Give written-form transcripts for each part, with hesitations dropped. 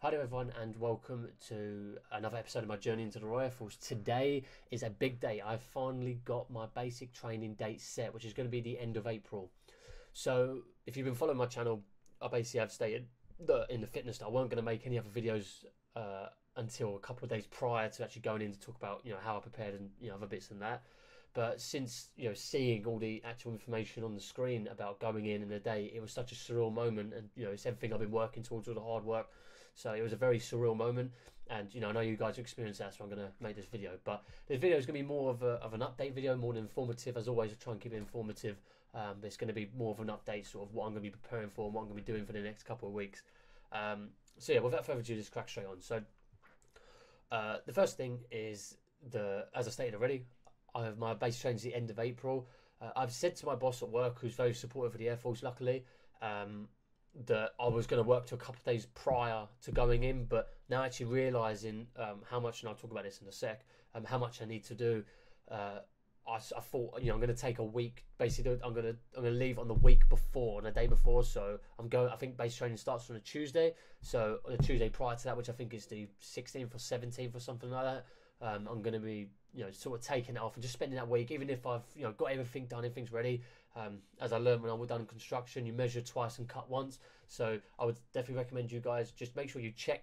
Hi there everyone and welcome to another episode of my journey into the Royal Air Force. Today is a big day. I've finally got my basic training date set, which is going to be the end of April. So if you've been following my channel, I basically have stated that in the fitness that I weren't going to make any other videos until a couple of days prior to actually going in to talk about how I prepared and other bits than that. But since seeing all the actual information on the screen about going in a day, it was such a surreal moment, and it's everything I've been working towards, all the hard work. So it was a very surreal moment, and I know you guys experienced that, so I'm going to make this video. But this video is going to be more of an update video, more than informative. As always, I try and keep it informative. But it's going to be more of an update, sort of what I'm going to be preparing for and what I'm going to be doing for the next couple of weeks. So yeah, without further ado, just crack straight on. So the first thing is, as I stated already, I have my base training at the end of April. I've said to my boss at work, who's very supportive of the Air Force, luckily, that I was going to work to a couple of days prior to going in, but now actually realising how much, and I'll talk about this in a sec, how much I need to do. I thought, I'm going to take a week. Basically, I'm going to leave on the week before, on the day before. So I'm going. I think base training starts on a Tuesday. So on the Tuesday prior to that, which I think is the 16th or 17th or something like that, I'm going to be sort of taking it off and just spending that week, even if I've got everything done, everything's ready. As I learned when I was done construction, you measure twice and cut once. So I would definitely recommend you guys just make sure you check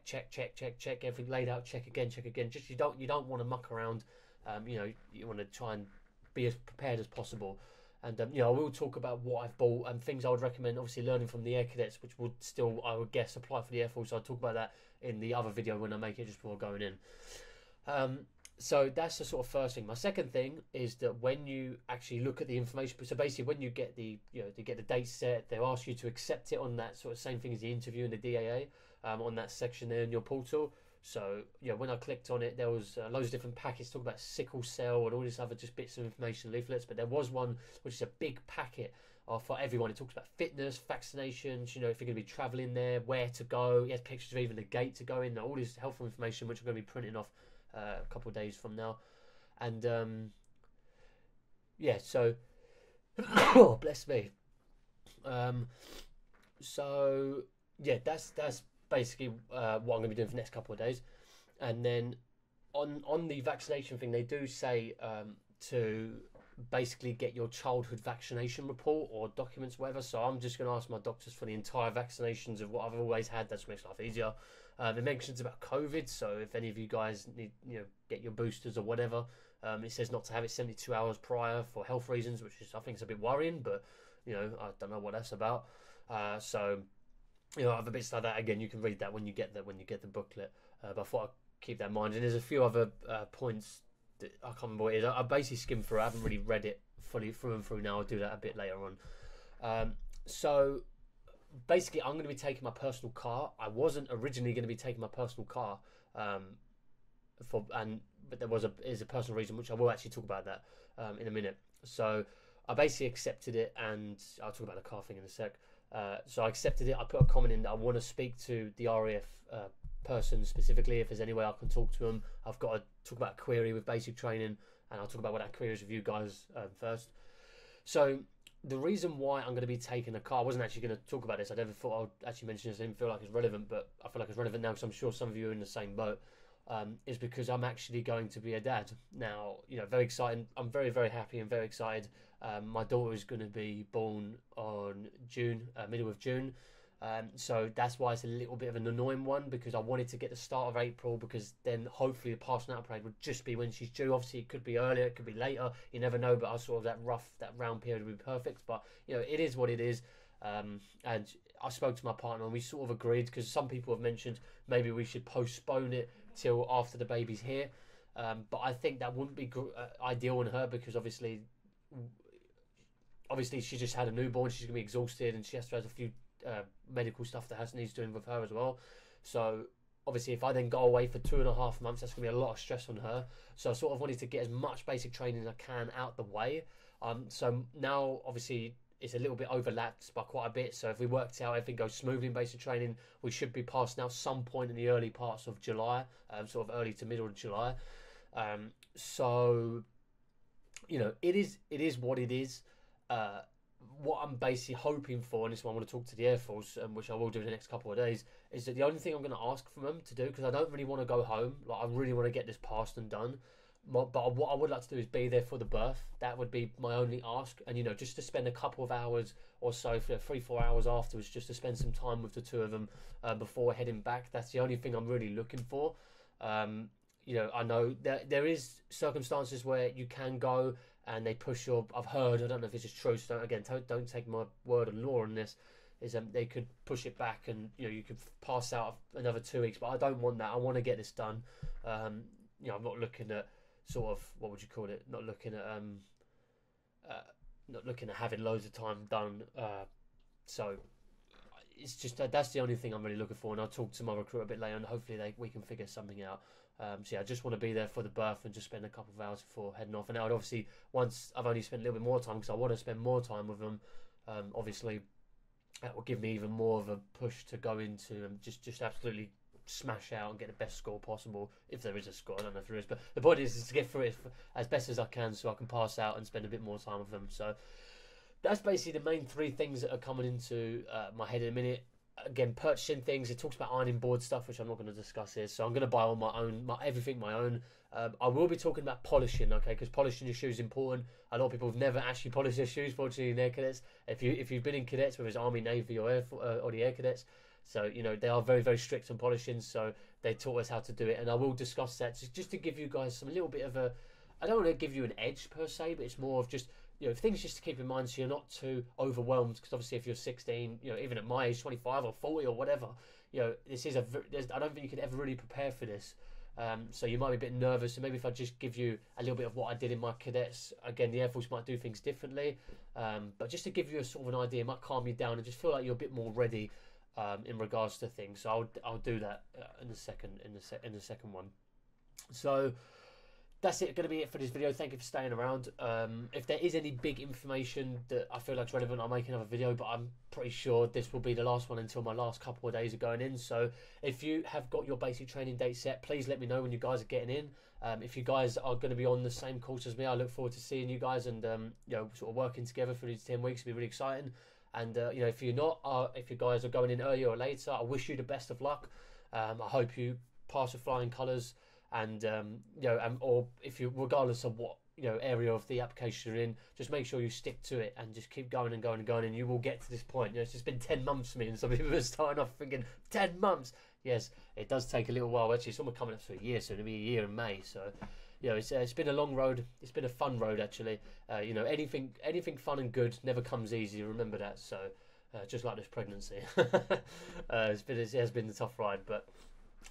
everything laid out, check again. Just you don't want to muck around. You want to try and be as prepared as possible. And I will talk about what I've bought and things I would recommend. Obviously, learning from the Air Cadets, which would still, I would guess, apply for the Air Force. So I'll talk about that in the other video when I make it, just before going in. So that's the sort of first thing. My second thing is that when you actually look at the information, so basically when you get the they get the date set, they'll ask you to accept it on that sort of same thing as the interview and the DAA, on that section there in your portal. So when I clicked on it, there was loads of different packets talking about sickle cell and all this other just bits of information, leaflets. But there was one which is a big packet for everyone. It talks about fitness, vaccinations, if you're going to be travelling there, where to go. It has pictures of even the gate to go in, all this helpful information which I'm going to be printing off a couple of days from now. And so oh, bless me. So yeah, that's basically what I'm going to be doing for the next couple of days. And then on the vaccination thing, they do say to basically get your childhood vaccination report or documents, whatever. So I'm just going to ask my doctors for the entire vaccinations of what I've always had. That makes life easier. It mentions about COVID, so if any of you guys need, get your boosters or whatever, it says not to have it 72 hours prior for health reasons, which is, I think, is a bit worrying, but I don't know what that's about. So other bits like that, again, you can read that when you get the booklet. But I thought I'd keep that in mind. And there's a few other points that I can't remember what it is. I basically skimmed through. I haven't really read it fully through and through now. I'll do that a bit later on. So basically, I'm going to be taking my personal car. I wasn't originally going to be taking my personal car, but there is a personal reason, which I will actually talk about that in a minute. So I basically accepted it, and I'll talk about the car thing in a sec. So I accepted it. I put a comment in that I want to speak to the RAF person specifically. If there's any way I can talk to them, I've got to talk about a query with basic training, and I'll talk about what that query is with you guys first. So the reason why I'm going to be taking a car, I wasn't actually going to talk about this. I never thought I would actually mention this. I didn't feel like it's relevant, but I feel like it's relevant now because I'm sure some of you are in the same boat. Is because I'm actually going to be a dad now. Very exciting. I'm very, very happy and very excited. My daughter is going to be born on middle of June. So that's why it's a little bit of an annoying one, because I wanted to get the start of April, because then hopefully the passing out parade would just be when she's due. Obviously it could be earlier, it could be later, you never know, but I sort of that round period would be perfect. But it is what it is. And I spoke to my partner and we sort of agreed, because some people have mentioned maybe we should postpone it till after the baby's here. But I think that wouldn't be ideal on her, because obviously she just had a newborn, she's going to be exhausted, and she has to have a few medical stuff that needs doing with her as well. So obviously if I then go away for 2.5 months, that's going to be a lot of stress on her. So I sort of wanted to get as much basic training as I can out the way. So now obviously it's a little bit overlapped by quite a bit. So if we worked out everything goes smoothly in basic training, we should be passing out some point in the early parts of July, sort of early to middle of July. So it is what it is. what I'm basically hoping for, and this is why I want to talk to the Air Force, which I will do in the next couple of days, is that the only thing I'm going to ask from them to do, because I don't really want to go home, like I really want to get this passed and done. But what I would like to do is be there for the birth. That would be my only ask, and you know, just to spend a couple of hours or so, for 3-4 hours afterwards, just to spend some time with the two of them before heading back. That's the only thing I'm really looking for. You know, I know there is circumstances where you can go and they push your. I've heard. I don't know if this is true. So don't take my word of law on this. Is they could push it back, and you know, you could pass out another 2 weeks. But I don't want that. I want to get this done. You know, I'm not looking at sort of, what would you call it? Not looking at having loads of time done. So it's just that's the only thing I'm really looking for. And I'll talk to my recruiter a bit later, and hopefully we can figure something out. So yeah, I just want to be there for the birth and just spend a couple of hours before heading off. And I would obviously, once I've only spent a little bit more time, because I want to spend more time with them, obviously that will give me even more of a push to go into and just absolutely smash out and get the best score possible, if there is a score. I don't know if there is, but the point is to get through it as best as I can, so I can pass out and spend a bit more time with them. So that's basically the main 3 things that are coming into my head in a minute. Again, purchasing things. It talks about ironing board stuff, which I'm not going to discuss here. So I'm going to buy all my own, everything my own. I will be talking about polishing, okay? Because polishing your shoes is important. A lot of people have never actually polished their shoes, fortunately, in Air Cadets. If you've been in cadets, whether it's Army, Navy, or the Air Cadets, so you know they are very, very strict on polishing. So they taught us how to do it, and I will discuss that just to give you guys some little bit of a. I don't want to give you an edge per se, but it's more of just, you know, things just to keep in mind so you're not too overwhelmed. Because obviously, if you're 16, you know, even at my age, 25 or 40 or whatever, you know, this is I don't think you could ever really prepare for this. So you might be a bit nervous. So maybe if I just give you a little bit of what I did in my cadets, again, the Air Force might do things differently, but just to give you a sort of an idea, it might calm you down and just feel like you're a bit more ready in regards to things. So I'll do that in the second one. So that's it. Going to be it for this video. Thank you for staying around. If there is any big information that I feel like is relevant, I'll make another video, but I'm pretty sure this will be the last one until my last couple of days are going in. So if you have got your basic training date set, please let me know when you guys are getting in. If you guys are going to be on the same course as me, I look forward to seeing you guys and you know, sort of working together for these 10 weeks. It'll be really exciting. And you know, if you're not, if you guys are going in earlier or later, I wish you the best of luck. I hope you pass with flying colours. And you know, or if you, regardless of what, you know, area of the application you're in, just make sure you stick to it and just keep going and going and going, and you will get to this point. You know, it's just been 10 months for me, and some people are starting off thinking 10 months. Yes, it does take a little while. Actually, it's almost coming up to a year, so it'll be a year in May. So, you know, it's been a long road. It's been a fun road, actually. You know, anything fun and good never comes easy. Remember that. So, just like this pregnancy, it has been a tough ride, but.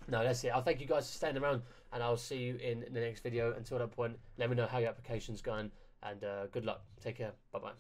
No, that's it. I'll thank you guys for staying around, and I'll see you in the next video. Until that point, let me know how your application's going, and good luck. Take care. Bye-bye.